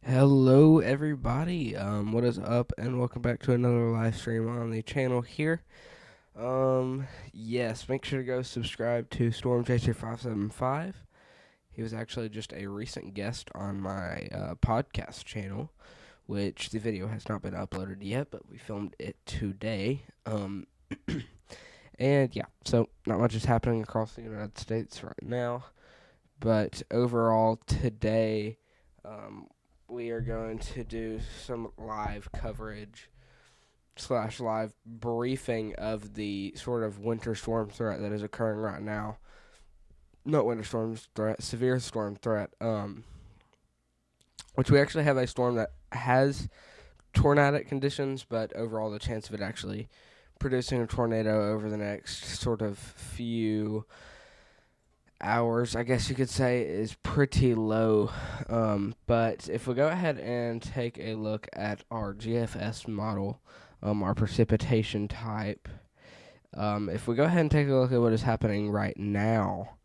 Hello, everybody. What is up, and welcome back to another live stream on the channel here. Yes, make sure to go subscribe to StormChaser575. He was actually just a recent guest on my podcast channel, which the video has not been uploaded yet, but we filmed it today. And yeah, so not much is happening across the United States right now, but overall today, we are going to do some live coverage slash live briefing of the sort of winter storm threat that is occurring right now. Not winter storm threat, severe storm threat. Which we actually have a storm that has tornadic conditions, but overall the chance of it actually producing a tornado over the next sort of few hours, I guess you could say, is pretty low. But if we go ahead and take a look at our GFS model, our precipitation type, if we go ahead and take a look at what is happening right now,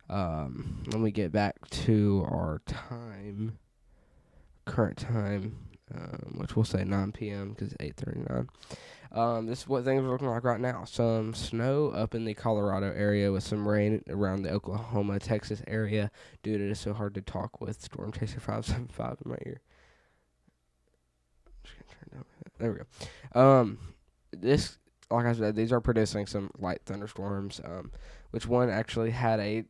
let me get back to our time, current time, which we'll say 9 p.m. because it's 8:39. This is what things are looking like right now. Some snow up in the Colorado area with some rain around the Oklahoma, Texas area. Dude, it is so hard to talk with Storm Chaser 575 in my ear. Just gonna turn down that. There we go. This, like I said, these are producing some light thunderstorms. Which one actually had a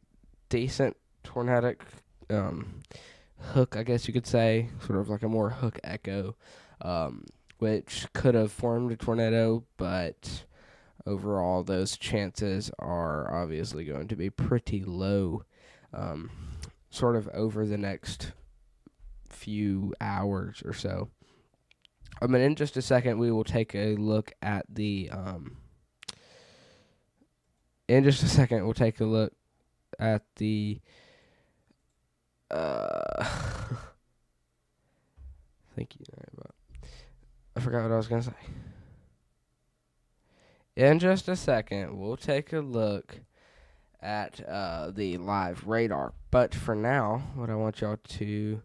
decent tornadic hook, I guess you could say, sort of like a more hook echo. Which could have formed a tornado, but overall those chances are obviously going to be pretty low, sort of over the next few hours or so. And in just a second, we will take a look at the, in just a second, we'll take a look at the, thank you, I forgot what I was going to say. In just a second, we'll take a look at the live radar. But for now, what I want y'all to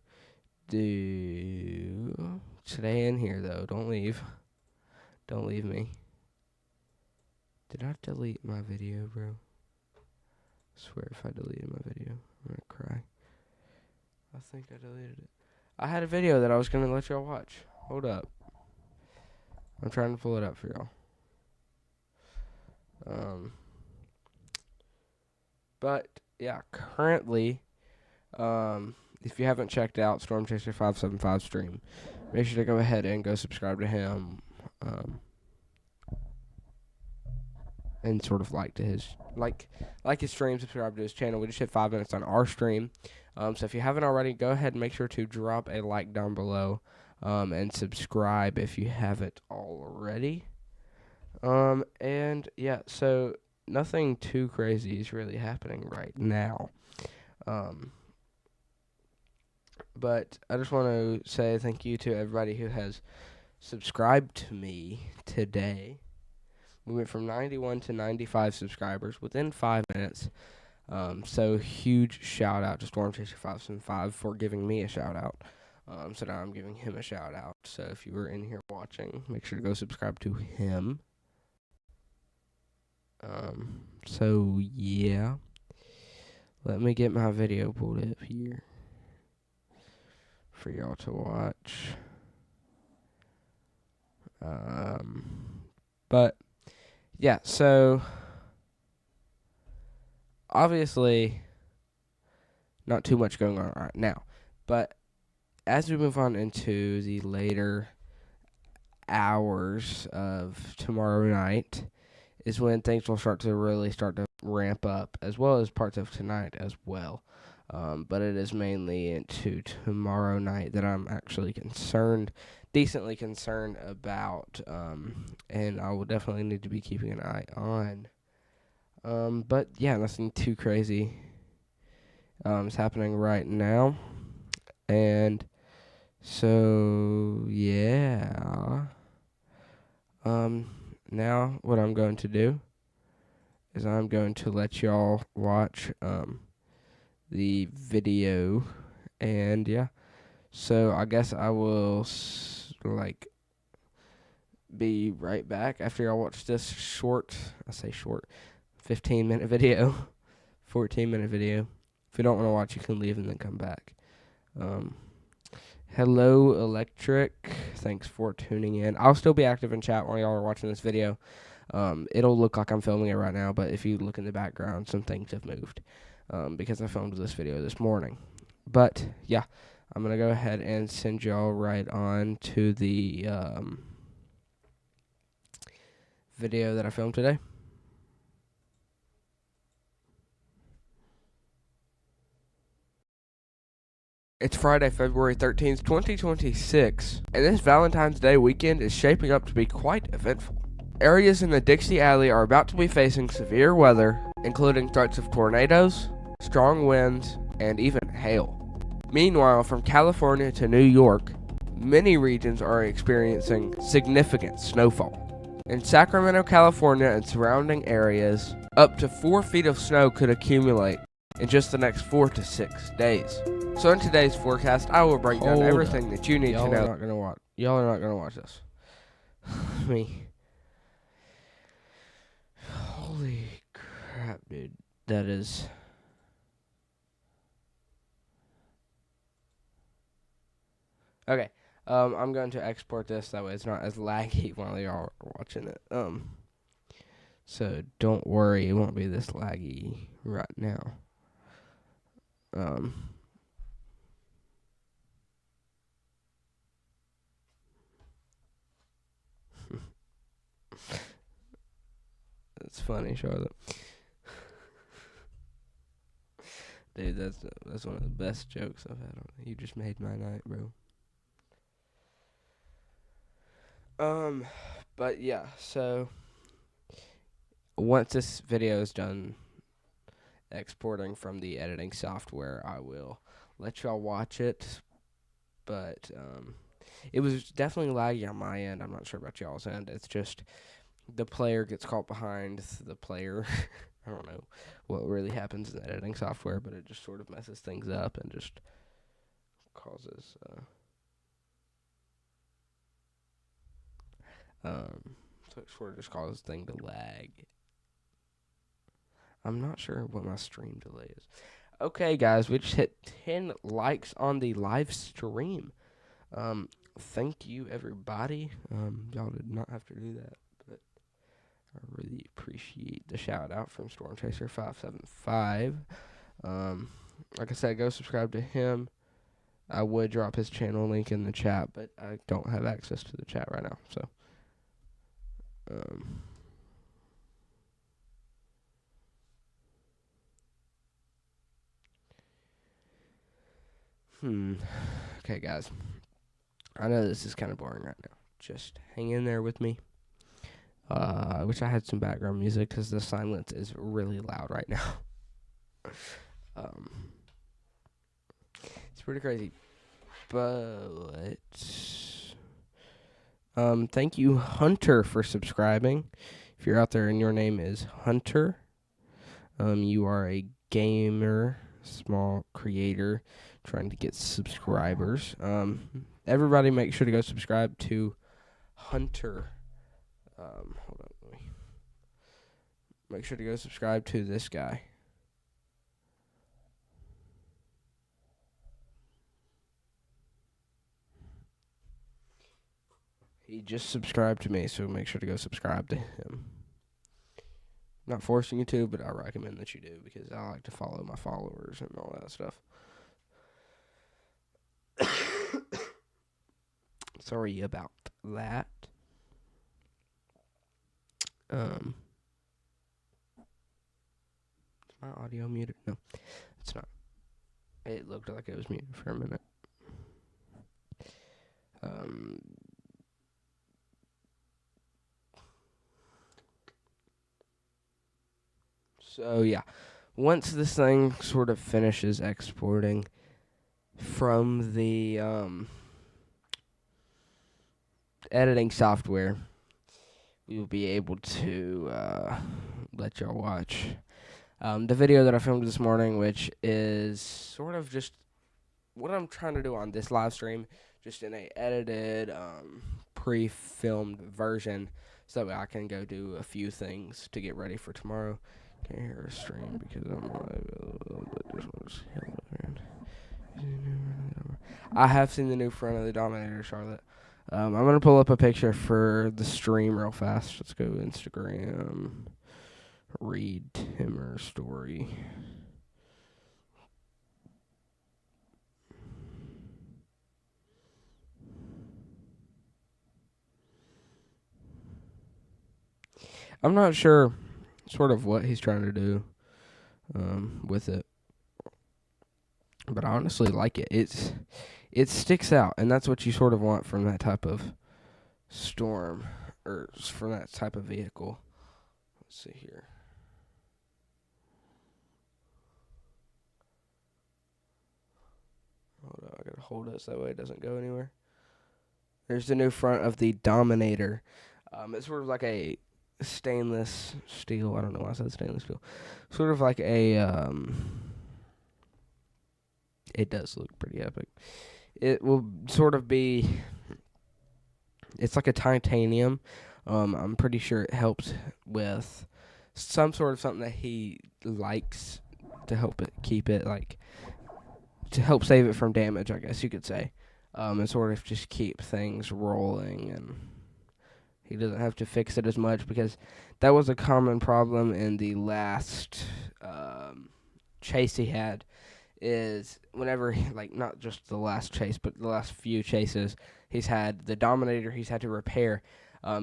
do... Stay in here, though. Don't leave. Don't leave me. Did I delete my video, bro? I swear if I deleted my video, I'm going to cry. I think I deleted it. I had a video that I was going to let y'all watch. Hold up. I'm trying to pull it up for y'all. But yeah, currently, if you haven't checked out Storm Chaser 575 stream, make sure to go ahead and go subscribe to him, and sort of like his stream, subscribe to his channel. We just hit 5 minutes on our stream. So if you haven't already, go ahead and make sure to drop a like down below, and subscribe if you haven't already. And yeah, so nothing too crazy is really happening right now. But I just want to say thank you to everybody who has subscribed to me today. We went from 91 to 95 subscribers within 5 minutes. So huge shout out to Storm Chaser 575 for giving me a shout out. So now I'm giving him a shout out. So if you were in here watching, make sure to go subscribe to him. So yeah, let me get my video pulled up here for y'all to watch. But yeah, so obviously not too much going on right now, but as we move on into the later hours of tomorrow night is when things will start to ramp up, as well as parts of tonight as well. But it is mainly into tomorrow night that I'm actually decently concerned about, and I will definitely need to be keeping an eye on. But yeah, nothing too crazy is happening right now, and so yeah. Now what I'm going to do is I'm going to let y'all watch the video, and yeah, So I guess I will be right back after y'all watch this short, 15-minute video, 14-minute video. If you don't want to watch, you can leave and then come back. Hello, Electric. Thanks for tuning in. I'll still be active in chat while y'all are watching this video. It'll look like I'm filming it right now, but if you look in the background, some things have moved because I filmed this video this morning. But, yeah, I'm going to go ahead and send y'all right on to the video that I filmed today. It's Friday, February 13th, 2026, and this Valentine's Day weekend is shaping up to be quite eventful. Areas in the Dixie Alley are about to be facing severe weather, including threats of tornadoes, strong winds, and even hail. Meanwhile, from California to New York, many regions are experiencing significant snowfall. In Sacramento, California and surrounding areas, up to 4 feet of snow could accumulate in just the next 4 to 6 days. So in today's forecast, I will break down everything that you need to know. Y'all are not gonna watch this. Holy crap, dude. That is... Okay. I'm going to export this, that way it's not as laggy while y'all are watching it. So don't worry, it won't be this laggy right now. That's funny, Charlotte. Dude, that's one of the best jokes I've had on it. You just made my night, bro. But yeah, so once this video is done exporting from the editing software, I will let y'all watch it. But it was definitely laggy on my end. I'm not sure about y'all's end. It's just the player gets caught behind the player. I don't know what really happens in the editing software, but it just sort of messes things up and just causes so it sort of just causes thing to lag. I'm not sure what my stream delay is. Okay, guys, we just hit 10 likes on the live stream. Thank you, everybody. Y'all did not have to do that, but I really appreciate the shout out from Stormchaser575. Like I said, go subscribe to him. I would drop his channel link in the chat, but I don't have access to the chat right now, so. Okay, guys. I know this is kind of boring right now. Just hang in there with me. I wish I had some background music because the silence is really loud right now. It's pretty crazy. But thank you, Hunter, for subscribing. If you're out there and your name is Hunter, you are a gamer, small creator, trying to get subscribers. Everybody make sure to go subscribe to Hunter. Hold on. Make sure to go subscribe to this guy. He just subscribed to me, so make sure to go subscribe to him. Not forcing you to, but I recommend that you do because I like to follow my followers and all that stuff. Sorry about that. Is my audio muted? No, it's not. It looked like it was muted for a minute. So yeah, once this thing sort of finishes exporting from the editing software, we will be able to let y'all watch the video that I filmed this morning, which is sort of just what I'm trying to do on this live stream, just in a edited, pre-filmed version, so that way I can go do a few things to get ready for tomorrow. Can't hear a stream because I'm live. I have seen the new front of the Dominator, Charlotte. I'm gonna pull up a picture for the stream real fast. Let's go Instagram. Read Timmer story. I'm not sure sort of what he's trying to do with it, but I honestly like it. It sticks out, and that's what you sort of want from that type of storm, or from that type of vehicle. Let's see here. Hold on, I gotta hold it so that way it doesn't go anywhere. There's the new front of the Dominator. It's sort of like a stainless steel. I don't know why I said stainless steel. Sort of like a. It does look pretty epic. It will sort of be. It's like a titanium. I'm pretty sure it helps with some sort of something that he likes to help it keep it like to help save it from damage, I guess you could say. And sort of just keep things rolling, and he doesn't have to fix it as much, because that was a common problem in the last chase he had, is whenever, like, not just the last chase, but the last few chases he's had, the Dominator he's had to repair.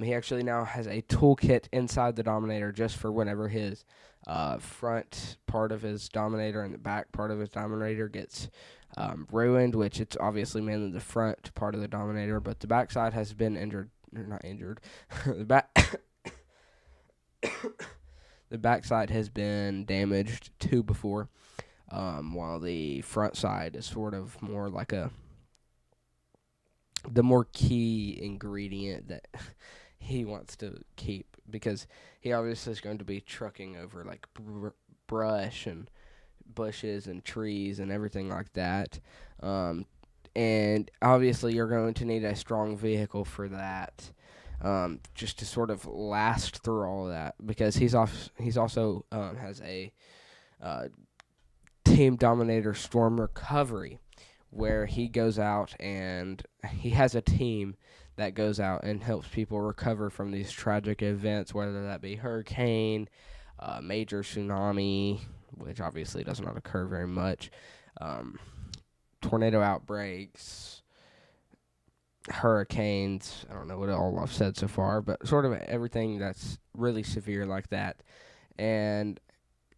He actually now has a toolkit inside the Dominator just for whenever his front part of his Dominator and the back part of his Dominator gets ruined, which it's obviously mainly the front part of the Dominator, but the back side has been injured, or not injured, the back side has been damaged too before, while the front side is sort of more like the more key ingredient that he wants to keep, because he obviously is going to be trucking over like brush and bushes and trees and everything like that. And obviously you're going to need a strong vehicle for that, just to sort of last through all of that, because he's also has a Team Dominator Storm Recovery, where he goes out and he has a team that goes out and helps people recover from these tragic events, whether that be hurricane, major tsunami, which obviously does not occur very much, tornado outbreaks, hurricanes. I don't know what all I've said so far, but sort of everything that's really severe like that. And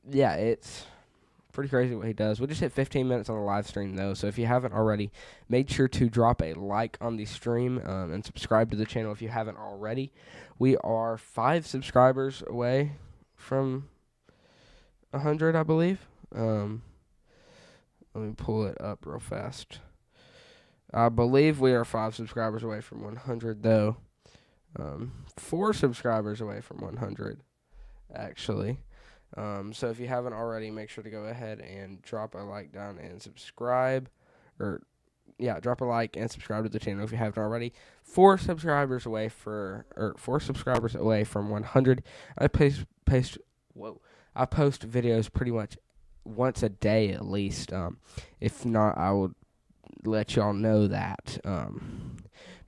yeah, it's pretty crazy what he does. We just hit 15 minutes on the live stream, though, so if you haven't already, make sure to drop a like on the stream, and subscribe to the channel if you haven't already. We are 5 subscribers away from 100, I believe. Let me pull it up real fast. I believe we are 5 subscribers away from 100, though. 4 subscribers away from 100, actually. So if you haven't already, make sure to go ahead and drop a like down and subscribe. Drop a like and subscribe to the channel if you haven't already. 4 subscribers away from 100. I post videos pretty much once a day at least. If not, I will let y'all know that.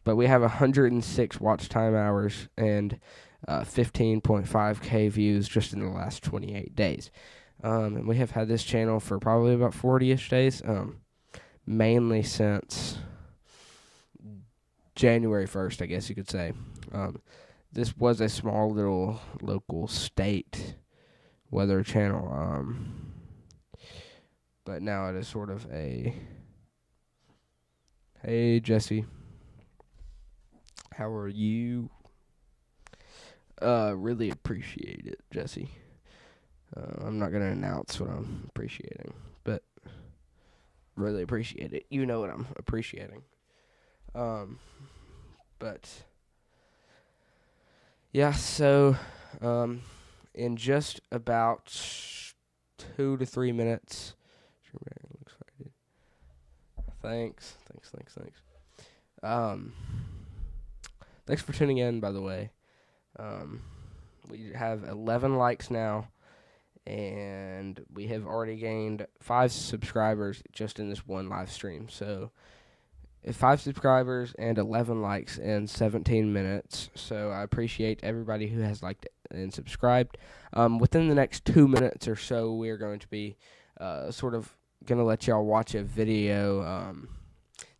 But we have 106 watch time hours and 15.5k views just in the last 28 days. And we have had this channel for probably about 40-ish days, mainly since January 1st, I guess you could say. This was a small little local state weather channel, but now it is sort of a, hey Jesse, how are you? Really appreciate it, Jesse. I'm not going to announce what I'm appreciating, but really appreciate it. You know what I'm appreciating. But yeah, so in just about 2 to 3 minutes, Thanks. Thanks for tuning in, by the way. We have 11 likes now, and we have already gained 5 subscribers just in this one live stream. So, 5 subscribers and 11 likes in 17 minutes. So, I appreciate everybody who has liked and subscribed. Within the next 2 minutes or so, we're going to be sort of going to let y'all watch a video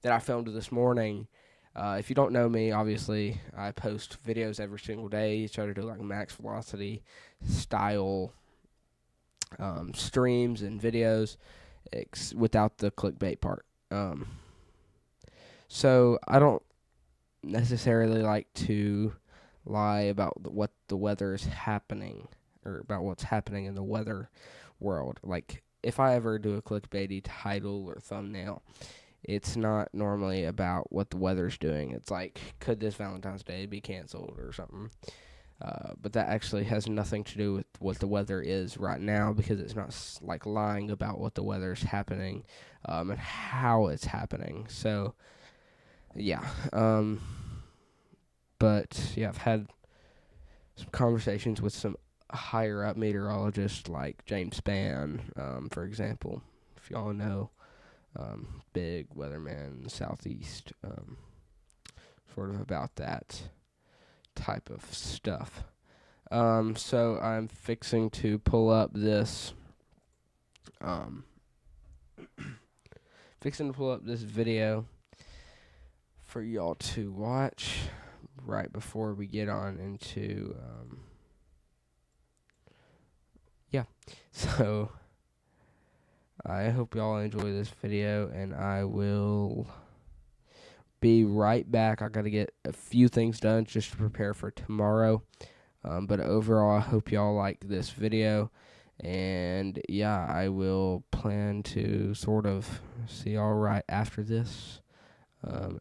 that I filmed this morning. If you don't know me, obviously, I post videos every single day. Try to do like max velocity style streams and videos without the clickbait part. So I don't necessarily like to lie about what the weather is happening, or about what's happening in the weather world. Like, if I ever do a clickbaity title or thumbnail, it's not normally about what the weather's doing. It's like, could this Valentine's Day be canceled or something? But that actually has nothing to do with what the weather is right now, because it's not like lying about what the weather's happening and how it's happening. So, yeah. But, yeah, I've had some conversations with some higher-up meteorologists like James Spann, for example, if y'all know. Big weatherman in the southeast, sort of about that type of stuff. So I'm fixing to pull up this, video for y'all to watch right before we get on into, so I hope y'all enjoy this video, and I will be right back. I got to get a few things done just to prepare for tomorrow. But overall, I hope y'all like this video. And, yeah, I will plan to sort of see y'all right after this.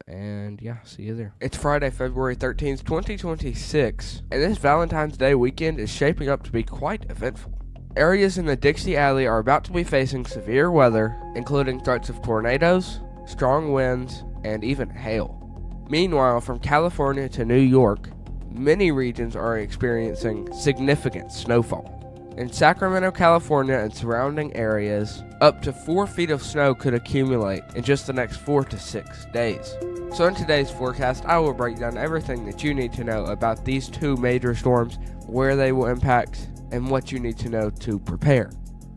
And, yeah, see you there. It's Friday, February 13th, 2026. And this Valentine's Day weekend is shaping up to be quite eventful. Areas in the Dixie Alley are about to be facing severe weather, including threats of tornadoes, strong winds, and even hail. Meanwhile, from California to New York, many regions are experiencing significant snowfall. In Sacramento, California and surrounding areas, up to 4 feet of snow could accumulate in just the next 4 to 6 days. So in today's forecast, I will break down everything that you need to know about these 2 major storms, where they will impact, and what you need to know to prepare.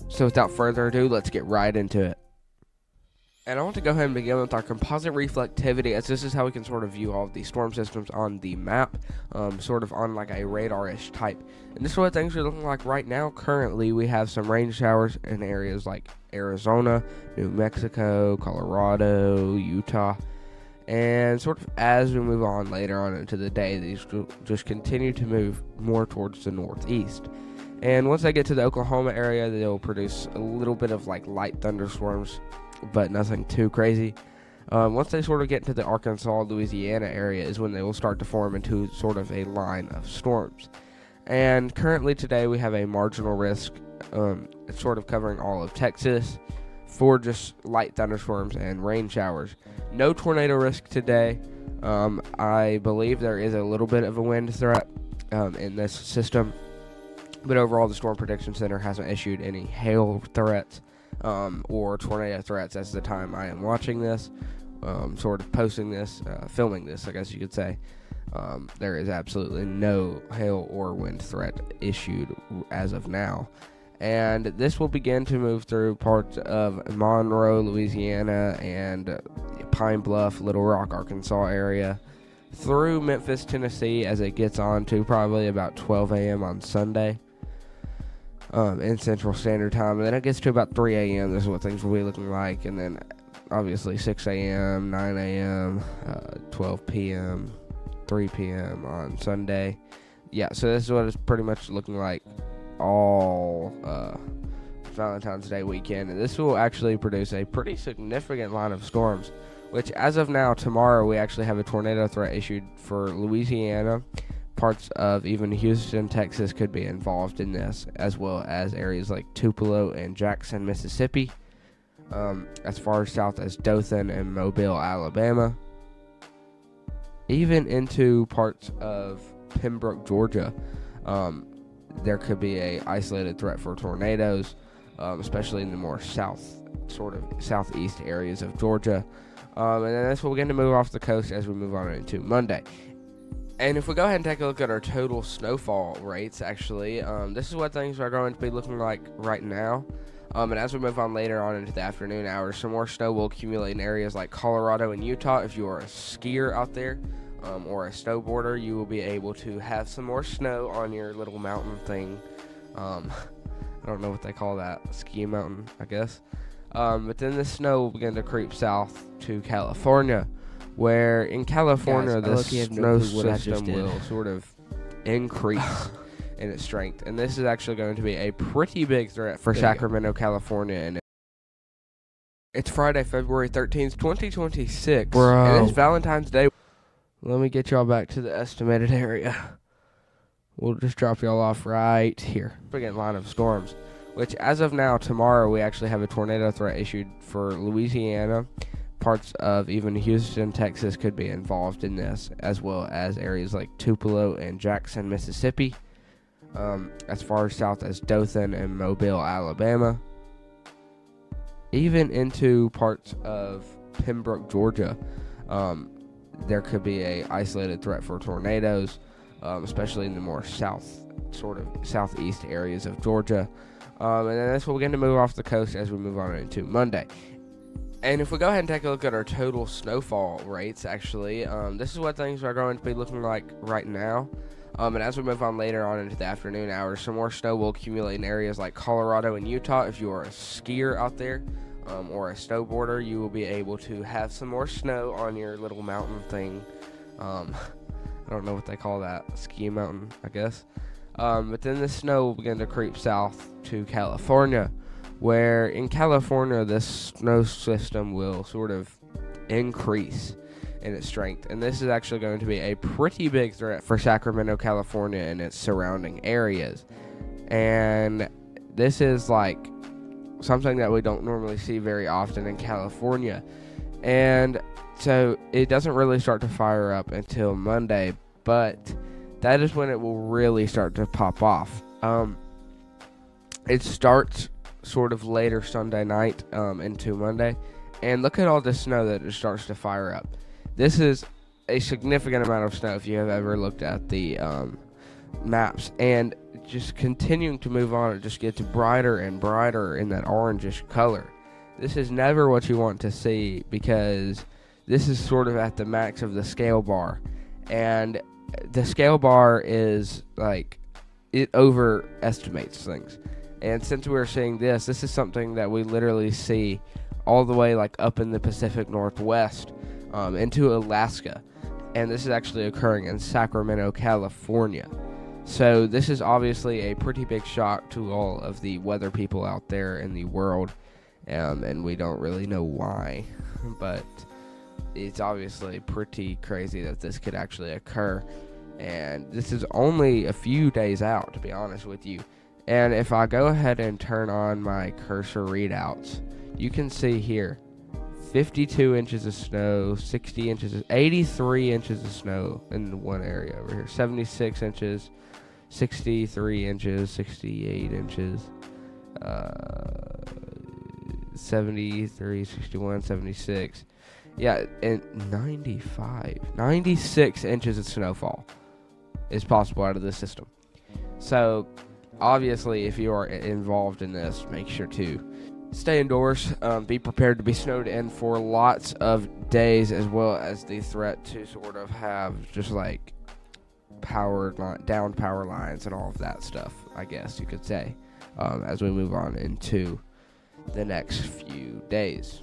So without further ado, let's get right into it. And I want to go ahead and begin with our composite reflectivity, as this is how we can sort of view all of these storm systems on the map, sort of on like a radar-ish type. And this is what things are looking like right now. Currently, we have some rain showers in areas like Arizona, New Mexico, Colorado, Utah. And sort of as we move on later on into the day, these just continue to move more towards the northeast. And once they get to the Oklahoma area, they'll produce a little bit of like light thunderstorms, but nothing too crazy. Once they sort of get into the Arkansas, Louisiana area is when they will start to form into sort of a line of storms. And currently today we have a marginal risk, it's sort of covering all of Texas for just light thunderstorms and rain showers. No tornado risk today. I believe there is a little bit of a wind threat in this system. But overall, the Storm Prediction Center hasn't issued any hail threats or tornado threats as the time I am watching this, sort of posting this, filming this, I guess you could say. There is absolutely no hail or wind threat issued as of now. And this will begin to move through parts of Monroe, Louisiana, and Pine Bluff, Little Rock, Arkansas area, through Memphis, Tennessee, as it gets on to probably about 12 a.m. on Sunday. In Central Standard Time, and then it gets to about 3 a.m. This is what things will be looking like, and then obviously 6 a.m., 9 a.m., 12 p.m., 3 p.m. on Sunday. Yeah, so this is what it's pretty much looking like all Valentine's Day weekend, and this will actually produce a pretty significant line of storms, which as of now, tomorrow, we actually have a tornado threat issued for Louisiana. Parts of even Houston, Texas could be involved in this, as well as areas like Tupelo and Jackson, Mississippi. as far south as Dothan and Mobile, Alabama, even into parts of Pembroke, Georgia. There could be a isolated threat for tornadoes, especially in the more southeast areas of Georgia. And then that's what we're going to move off the coast as we move on into Monday. And if we go ahead and take a look at our total snowfall rates, actually, this is what things are going to be looking like right now. And as we move on later on into the afternoon hours, some more snow will accumulate in areas like Colorado and Utah. If you are a skier out there or a snowboarder, you will be able to have some more snow on your little mountain thing. I don't know what they call that, ski mountain, I guess. But then the snow will begin to creep south to California, where in California the snow system will sort of increase in its strength. And this is actually going to be a pretty big threat for Sacramento, California. And it's Friday, February 13th, 2026. Bro. And it's Valentine's Day. Let me get y'all back to the estimated area. We'll just drop y'all off right here. Big line of storms, which as of now, tomorrow, we actually have a tornado threat issued for Louisiana. Parts of even Houston, Texas could be involved in this, as well as areas like Tupelo and Jackson, Mississippi. As far south as Dothan and Mobile, Alabama, even into parts of Pembroke, Georgia. There could be a isolated threat for tornadoes, especially in the more southeast areas of Georgia. And then that's what we're going to move off the coast as we move on into Monday. And if we go ahead and take a look at our total snowfall rates, actually, this is what things are going to be looking like right now. And as we move on later on into the afternoon hours, some more snow will accumulate in areas like Colorado and Utah. If you are a skier out there or a snowboarder, you will be able to have some more snow on your little mountain thing. I don't know what they call that, ski mountain, I guess. But then the snow will begin to creep south to California, where in California the snow system will sort of increase in its strength. And this is actually going to be a pretty big threat for Sacramento, California and its surrounding areas. And this is like something that we don't normally see very often in California. And so it doesn't really start to fire up until Monday, but that is when it will really start to pop off. It starts sort of later Sunday night into Monday. And look at all the snow that it starts to fire up. This is a significant amount of snow if you have ever looked at the maps. And just continuing to move on, it just gets brighter and brighter in that orangish color. This is never what you want to see, because this is sort of at the max of the scale bar. And the scale bar is like, it overestimates things. And since we're seeing this is something that we literally see all the way like up in the Pacific Northwest into Alaska. And this is actually occurring in Sacramento, California. So this is obviously a pretty big shock to all of the weather people out there in the world. And we don't really know why. But it's obviously pretty crazy that this could actually occur. And this is only a few days out, to be honest with you. And if I go ahead and turn on my cursor readouts, you can see here 52 inches of snow, 60 inches, 83 inches of snow in one area over here, 76 inches, 63 inches, 68 inches, 73, 61, 76. Yeah, and 96 inches of snowfall is possible out of this system. So obviously, if you are involved in this, make sure to stay indoors, be prepared to be snowed in for lots of days, as well as the threat to sort of have just like downed power lines and all of that stuff, I guess you could say, as we move on into the next few days.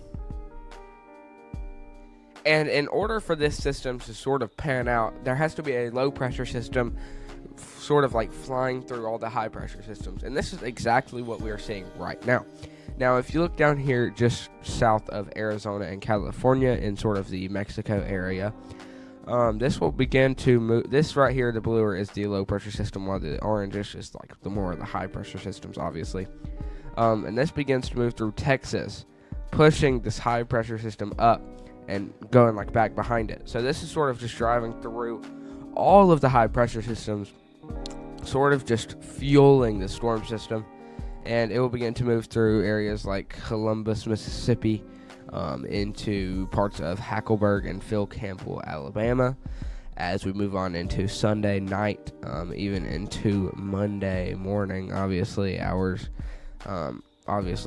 And in order for this system to sort of pan out, there has to be a low pressure system sort of like flying through all the high pressure systems. And this is exactly what we are seeing right now. Now, if you look down here just south of Arizona and California in sort of the Mexico area, this will begin to move. This right here, the bluer, is the low pressure system, while the orange is just like the more of the high pressure systems, obviously. And this begins to move through Texas, pushing this high pressure system up and going like back behind it. So this is sort of just driving through all of the high pressure systems, sort of just fueling the storm system, and it will begin to move through areas like Columbus, Mississippi, into parts of Hackleburg and Phil Campbell, Alabama, as we move on into Sunday night, even into Monday morning, obviously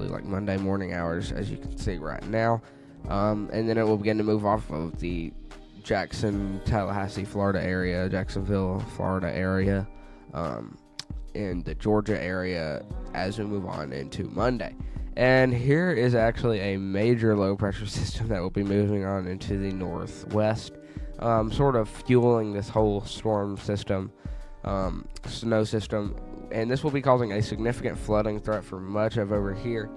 like Monday morning hours, as you can see right now, and then it will begin to move off of the Jacksonville, Florida area, in the Georgia area as we move on into Monday. And here is actually a major low pressure system that will be moving on into the northwest, sort of fueling this whole storm system, snow system, and this will be causing a significant flooding threat for much of over here,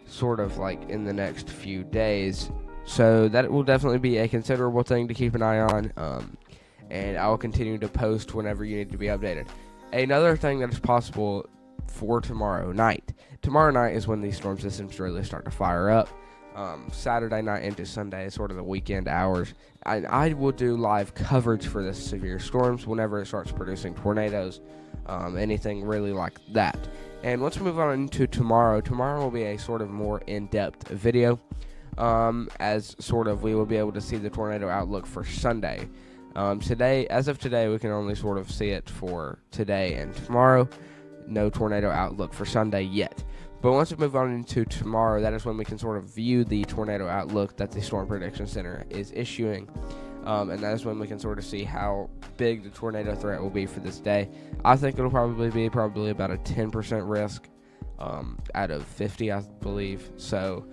sort of like in the next few days. So that will definitely be a considerable thing to keep an eye on, and I will continue to post whenever you need to be updated. Another thing that is possible for tomorrow night. Tomorrow night is when these storm systems really start to fire up. Saturday night into Sunday is sort of the weekend hours. I will do live coverage for this severe storms whenever it starts producing tornadoes, anything really like that. And let's move on into tomorrow. Tomorrow will be a sort of more in-depth video, as sort of we will be able to see the tornado outlook for Sunday. As of today, we can only sort of see it for today and tomorrow. No tornado outlook for Sunday yet. But once we move on into tomorrow, that is when we can sort of view the tornado outlook that the Storm Prediction Center is issuing. And that is when we can sort of see how big the tornado threat will be for this day. I think it'll probably be about a 10% risk out of 50, I believe. So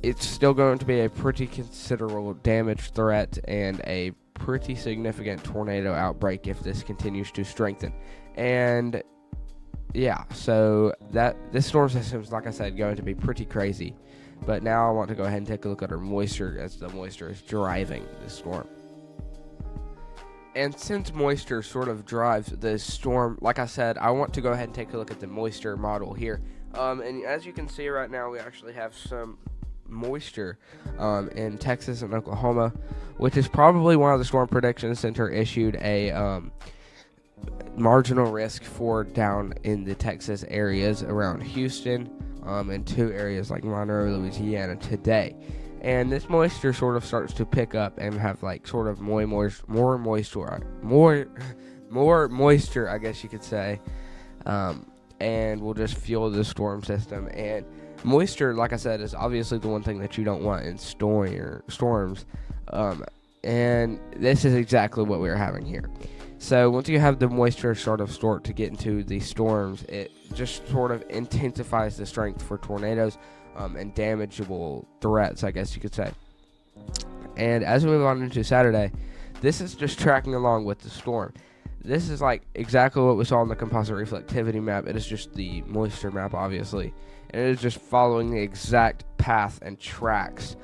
it's still going to be a pretty considerable damage threat and a pretty significant tornado outbreak if this continues to strengthen. And yeah, so this storm system is, like I said, going to be pretty crazy. But now I want to go ahead and take a look at our moisture, as the moisture is driving the storm. And since moisture sort of drives the storm, like I said, I want to go ahead and take a look at the moisture model here. And as you can see right now, we actually have some moisture in Texas and Oklahoma, which is probably why the Storm Prediction Center issued a marginal risk for down in the Texas areas around Houston, and two areas like Monroe, Louisiana today. And this moisture sort of starts to pick up and have like sort of more moisture, I guess you could say, and will just fuel the storm system. And moisture, like I said, is obviously the one thing that you don't want in storms, and this is exactly what we're having here. So once you have the moisture start to get into the storms, it just sort of intensifies the strength for tornadoes and damageable threats, I guess you could say. And as we move on into Saturday, this is just tracking along with the storm. This is like exactly what we saw on the composite reflectivity map. It is just the moisture map, obviously, and it is just following the exact path and tracks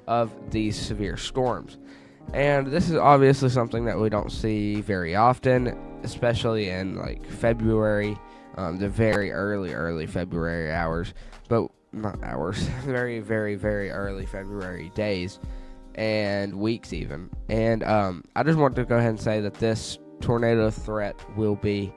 of these severe storms. And this is obviously something that we don't see very often, especially in like February, the very early February hours, but not hours, very, very, very early February days and weeks even. And I just want to go ahead and say that this tornado threat will be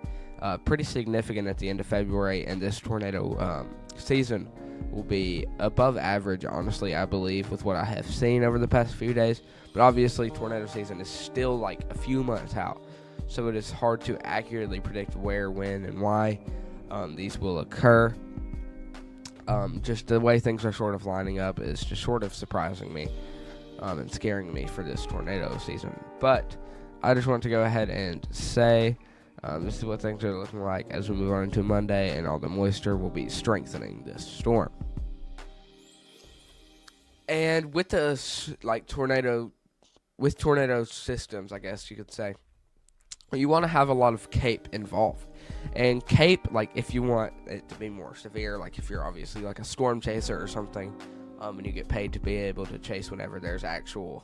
pretty significant at the end of February, and this tornado season will be above average, honestly, I believe, with what I have seen over the past few days. But obviously, tornado season is still like a few months out, so it is hard to accurately predict where, when, and why these will occur. Just the way things are sort of lining up is just sort of surprising me and scaring me for this tornado season. But I just want to go ahead and say this is what things are looking like as we move on into Monday, and all the moisture will be strengthening this storm. And with the tornado systems, I guess you could say, you want to have a lot of CAPE involved. And CAPE, like if you want it to be more severe, like if you're obviously like a storm chaser or something, and you get paid to be able to chase whenever there's actual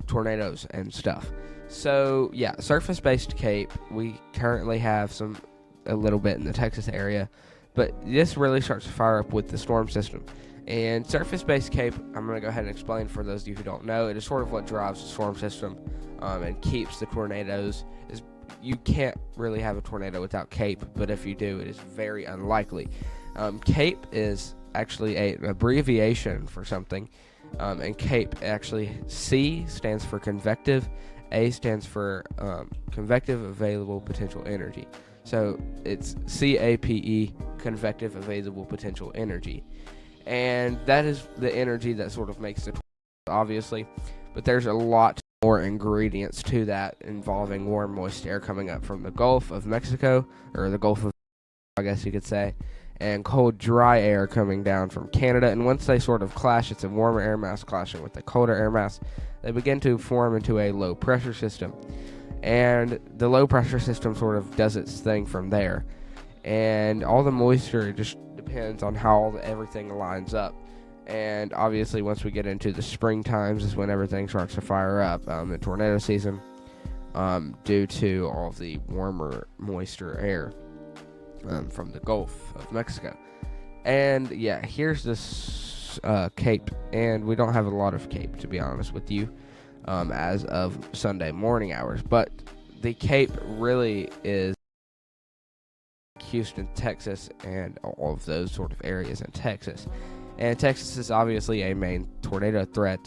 tornadoes and stuff. So yeah, surface-based CAPE, we currently have a little bit in the Texas area. But this really starts to fire up with the storm system. And surface-based CAPE, I'm going to go ahead and explain for those of you who don't know. It is sort of what drives the storm system and keeps the tornadoes. You can't really have a tornado without CAPE, but if you do, it is very unlikely. CAPE is actually an abbreviation for something, and CAPE actually, C stands for convective, A stands for convective available potential energy. So it's CAPE, convective available potential energy. And that is the energy that sort of makes the tornado, obviously. But there's a lot more ingredients to that involving warm, moist air coming up from the Gulf of Mexico, or the Gulf of, I guess you could say, and cold, dry air coming down from Canada. And once they sort of clash, it's a warmer air mass clashing with the colder air mass, they begin to form into a low pressure system. And the low pressure system sort of does its thing from there. And all the moisture just depends on how everything lines up. And obviously, once we get into the spring times is when everything starts to fire up, the tornado season, due to all of the warmer, moisture air from the Gulf of Mexico. And yeah, here's this CAPE, and we don't have a lot of CAPE, to be honest with you, as of Sunday morning hours. But the CAPE really is Houston, Texas, and all of those sort of areas in Texas. And Texas is obviously a main tornado threat,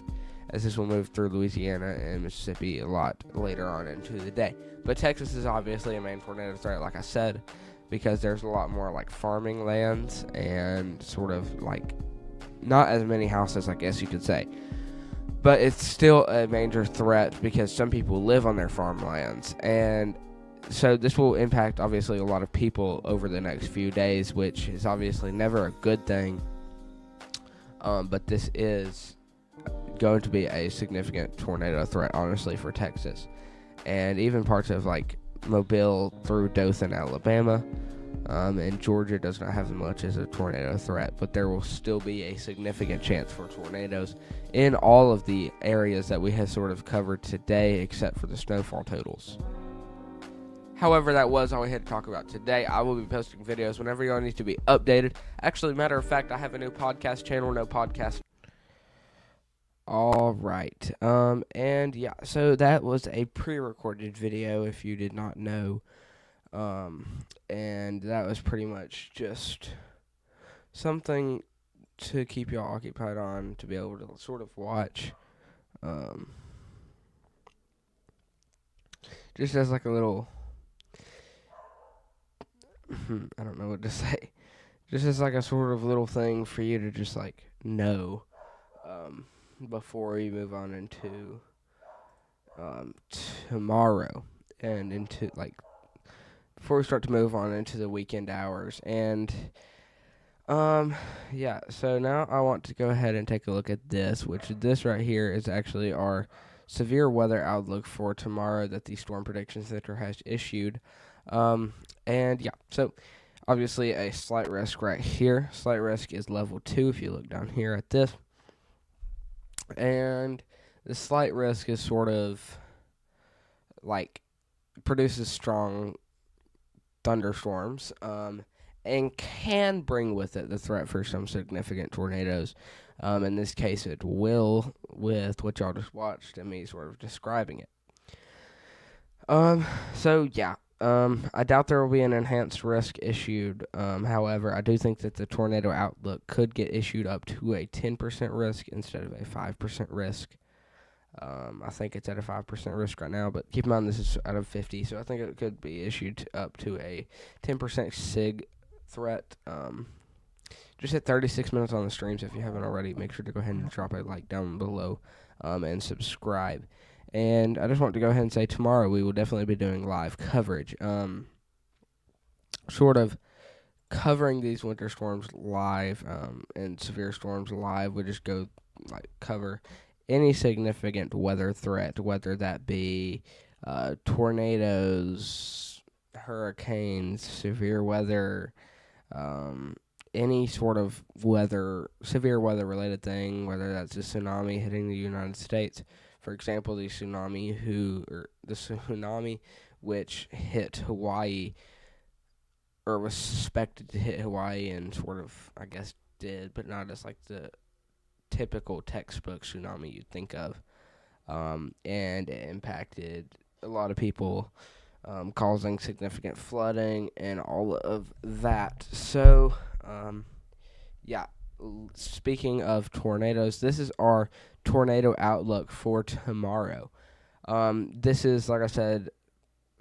as this will move through Louisiana and Mississippi a lot later on into the day. But Texas is obviously a main tornado threat, like I said, because there's a lot more like farming lands and sort of like not as many houses, I guess you could say. But it's still a major threat because some people live on their farmlands, and so this will impact obviously a lot of people over the next few days, which is obviously never a good thing. But this is going to be a significant tornado threat, honestly, for Texas. And even parts of like Mobile through Dothan, Alabama, and Georgia does not have as much as a tornado threat, but there will still be a significant chance for tornadoes in all of the areas that we have sort of covered today, except for the snowfall totals. However, that was all we had to talk about today. I will be posting videos whenever y'all need to be updated. Actually, matter of fact, I have a new podcast channel, no podcast. All right. And yeah, so that was a pre-recorded video, if you did not know. And that was pretty much just something to keep y'all occupied on, to be able to sort of watch. Just as like a little, I don't know what to say. Just as like a sort of little thing for you to just like know, before you move on into tomorrow and into like before we start to move on into the weekend hours. And yeah, so now I want to go ahead and take a look at this, which this right here is actually our severe weather outlook for tomorrow that the Storm Prediction Center has issued. And yeah, so obviously a slight risk right here. Slight risk is level 2 if you look down here at this. And the slight risk is sort of like produces strong thunderstorms, and can bring with it the threat for some significant tornadoes. In this case, it will, with what y'all just watched and me sort of describing it. So yeah, I doubt there will be an enhanced risk issued. However, I do think that the tornado outlook could get issued up to a 10% risk instead of a 5% risk. I think it's at a 5% risk right now, but keep in mind this is out of 50, so I think it could be issued up to a 10% SIG threat. Just hit 36 minutes on the streams if you haven't already. Make sure to go ahead and drop a like down below, and subscribe. And I just want to go ahead and say tomorrow we will definitely be doing live coverage. Sort of covering these winter storms live, and severe storms live. We just go like cover any significant weather threat, whether that be tornadoes, hurricanes, severe weather, any sort of weather, severe weather related thing, whether that's a tsunami hitting the United States. For example, the tsunami which hit Hawaii or was suspected to hit Hawaii and sort of, I guess, did, but not as like the typical textbook tsunami you'd think of. And it impacted a lot of people, causing significant flooding and all of that. So, yeah, speaking of tornadoes, this is our tornado outlook for tomorrow. This is, like I said,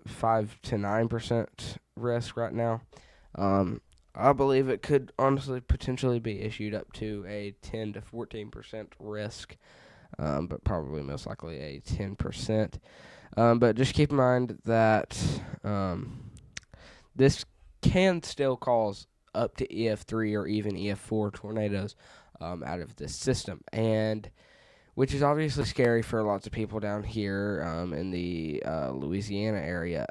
5 to 9% risk right now. I believe it could honestly potentially be issued up to a 10 to 14% risk, but probably most likely a 10%. But just keep in mind that this can still cause up to EF3 or even EF4 tornadoes out of this system, and which is obviously scary for lots of people down here in the Louisiana area.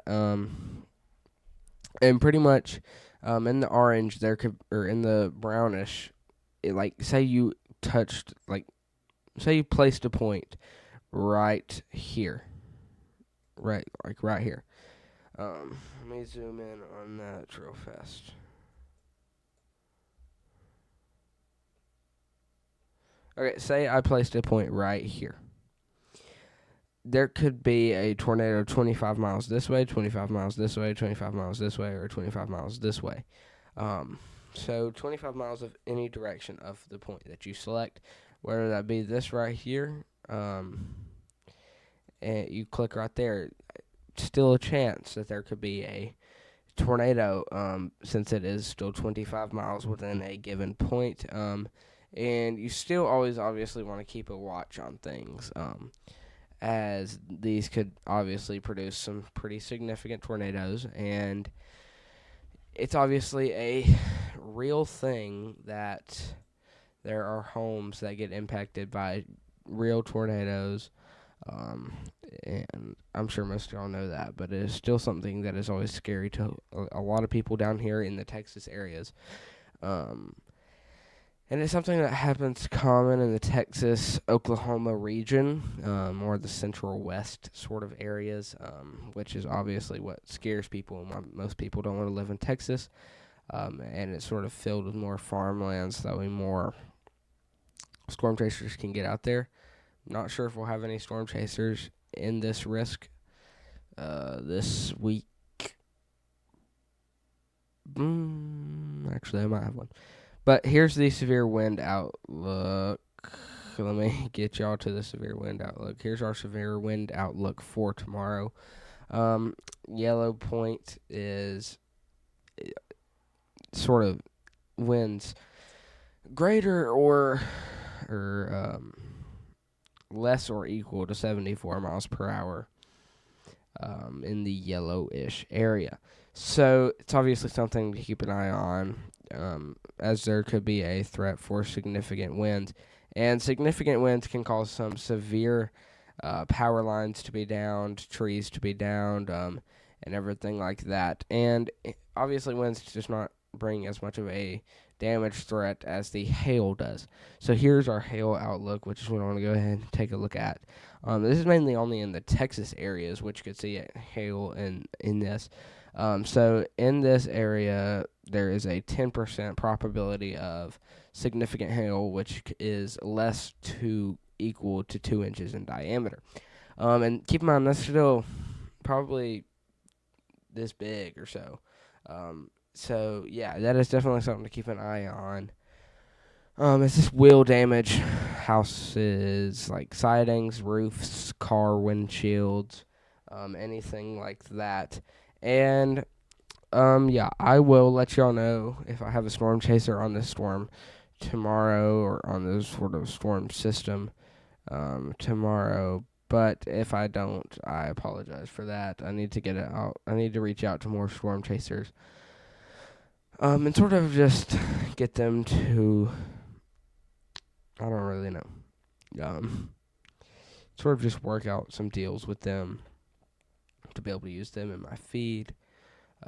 And pretty much in the orange, there could, or in the brownish, say you placed a point right here, right here. Let me zoom in on that real fast. Okay, say I placed a point right here. There could be a tornado 25 miles this way, 25 miles this way, 25 miles this way, or 25 miles this way. So 25 miles of any direction of the point that you select, whether that be this right here, and you click right there, still a chance that there could be a tornado, since it is still 25 miles within a given point. And you still always obviously want to keep a watch on things, as these could obviously produce some pretty significant tornadoes, and it's obviously a real thing that there are homes that get impacted by real tornadoes, and I'm sure most of y'all know that, but it is still something that is always scary to a lot of people down here in the Texas areas. And it's something that happens common in the Texas-Oklahoma region, or the central west sort of areas, which is obviously what scares people and why most people don't want to live in Texas. And it's sort of filled with more farmlands, that way more storm chasers can get out there. Not sure if we'll have any storm chasers in this risk this week. Actually, I might have one. But here's the severe wind outlook. Let me get y'all to the severe wind outlook. Here's our severe wind outlook for tomorrow. Yellow point is sort of winds greater or less or equal to 74 miles per hour in the yellowish area. So it's obviously something to keep an eye on, as there could be a threat for significant winds. And significant winds can cause some severe power lines to be downed, trees to be downed, and everything like that. And obviously winds does not bring as much of a damage threat as the hail does. So here's our hail outlook, which is what I want to go ahead and take a look at. This is mainly only in the Texas areas, which could see hail in this. So in this area, there is a 10% probability of significant hail, which is less to equal to 2 inches in diameter. And keep in mind, that's still probably this big or so. So, yeah, that is definitely something to keep an eye on. This will damage houses, like sidings, roofs, car windshields, anything like that. And, yeah, I will let y'all know if I have a storm chaser on this storm tomorrow, or on this sort of storm system tomorrow. But if I don't, I apologize for that. I need to get it out. I need to reach out to more storm chasers, and sort of just get them to, I don't really know, sort of just work out some deals with them to be able to use them in my feed,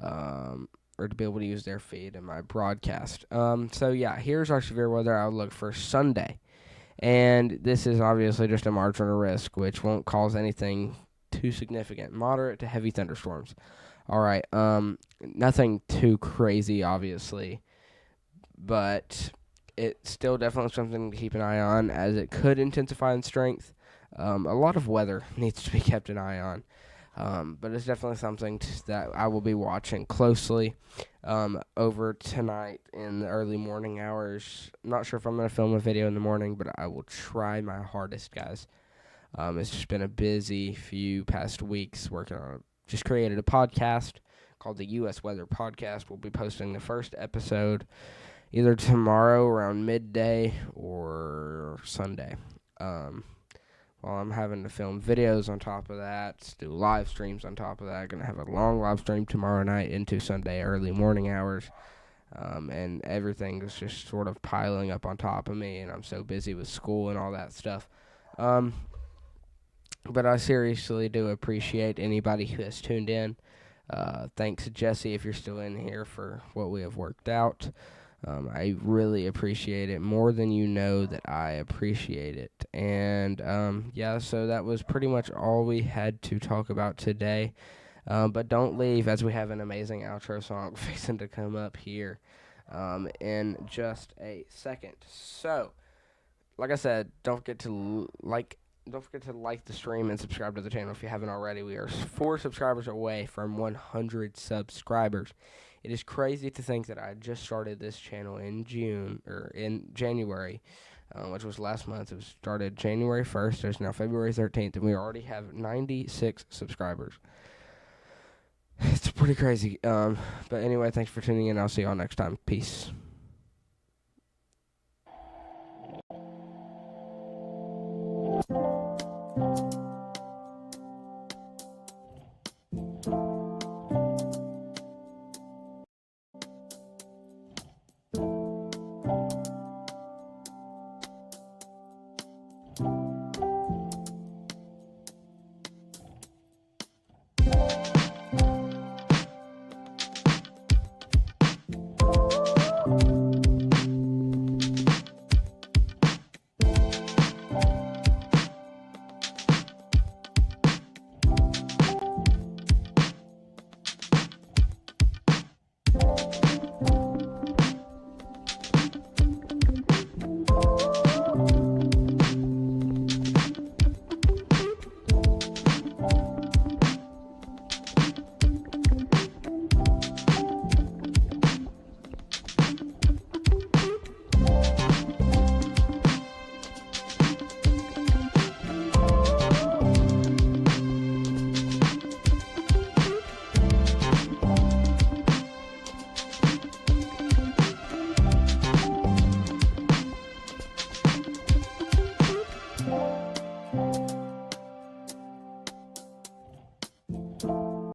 or to be able to use their feed in my broadcast. So yeah, here's our severe weather outlook for Sunday. And this is obviously just a marginal risk, which won't cause anything too significant. Moderate to heavy thunderstorms. All right. Nothing too crazy, obviously, but it's still definitely something to keep an eye on, as it could intensify in strength. A lot of weather needs to be kept an eye on. But it's definitely something that I will be watching closely over tonight in the early morning hours. Not sure if I'm going to film a video in the morning, but I will try my hardest, guys. It's just been a busy few past weeks working on it. Just created a podcast called the U.S. Weather Podcast. We'll be posting the first episode either tomorrow around midday or Sunday. While I'm having to film videos on top of that, do live streams on top of that. I'm going to have a long live stream tomorrow night into Sunday early morning hours. And everything is just sort of piling up on top of me, and I'm so busy with school and all that stuff. But I seriously do appreciate anybody who has tuned in. Thanks, Jesse, if you're still in here, for what we have worked out. I really appreciate it, more than you know that I appreciate it. And, so that was pretty much all we had to talk about today. But don't leave, as we have an amazing outro song fixing to come up here in just a second. So, like I said, don't forget to like the stream and subscribe to the channel if you haven't already. We are 4 subscribers away from 100 subscribers. It is crazy to think that I just started this channel in January, which was last month. It was started January 1st. There's now February 13th, and we already have 96 subscribers. It's pretty crazy. But anyway, thanks for tuning in. I'll see y'all next time. Peace. you